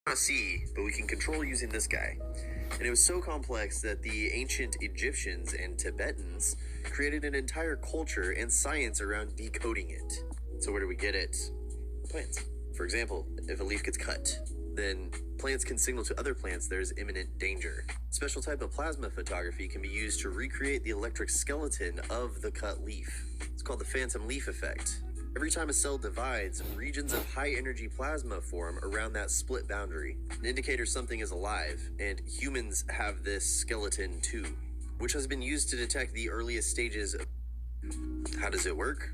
cannot see, but we can control using this guy. And it was so complex that the ancient Egyptians and Tibetans created an entire culture and science around decoding it. So where do we get it? Plants. For example, if a leaf gets cut, then plants can signal to other plants there's imminent danger. Special type of plasma photography can be used to recreate the electric skeleton of the cut leaf. It's called the phantom leaf effect. Every time a cell divides, regions of high-energy plasma form around that split boundary, an indicator something is alive, and humans have this skeleton too, which has been used to detect the earliest stages of... How does it work?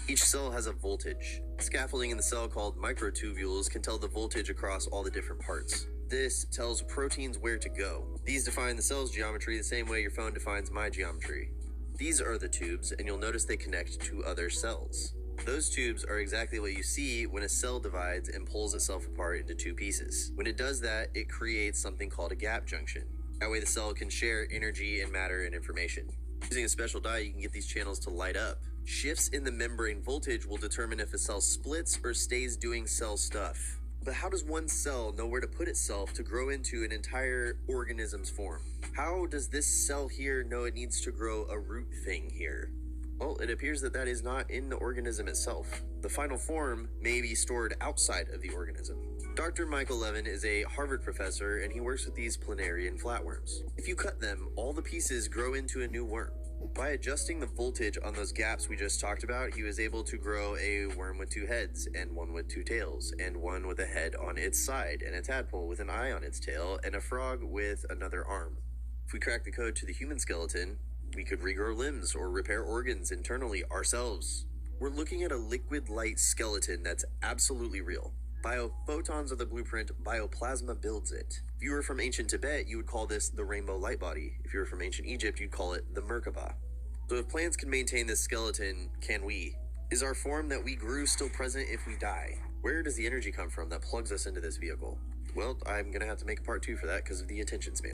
Each cell has a voltage. Scaffolding in the cell called microtubules can tell the voltage across all the different parts. This tells proteins where to go. These define the cell's geometry the same way your phone defines my geometry. These are the tubes, and you'll notice they connect to other cells. Those tubes are exactly what you see when a cell divides and pulls itself apart into two pieces. When it does that, it creates something called a gap junction. That way the cell can share energy and matter and information. Using a special dye, you can get these channels to light up. Shifts in the membrane voltage will determine if a cell splits or stays doing cell stuff. But how does one cell know where to put itself to grow into an entire organism's form? How does this cell here know it needs to grow a root thing here? Well, it appears that is not in the organism itself. The final form may be stored outside of the organism. Dr. Michael Levin is a Harvard professor, and he works with these planarian flatworms. If you cut them, all the pieces grow into a new worm. By adjusting the voltage on those gaps we just talked about, he was able to grow a worm with two heads, and one with two tails, and one with a head on its side, and a tadpole with an eye on its tail, and a frog with another arm. If we crack the code to the human skeleton, we could regrow limbs or repair organs internally ourselves. We're looking at a liquid light skeleton that's absolutely real. Biophotons are the blueprint, bioplasma builds it. If you were from ancient Tibet, you would call this the rainbow light body. If you were from ancient Egypt, you'd call it the Merkaba. So if plants can maintain this skeleton, can we? Is our form that we grew still present if we die? Where does the energy come from that plugs us into this vehicle? Well, I'm gonna have to make a part 2 for that because of the attention span.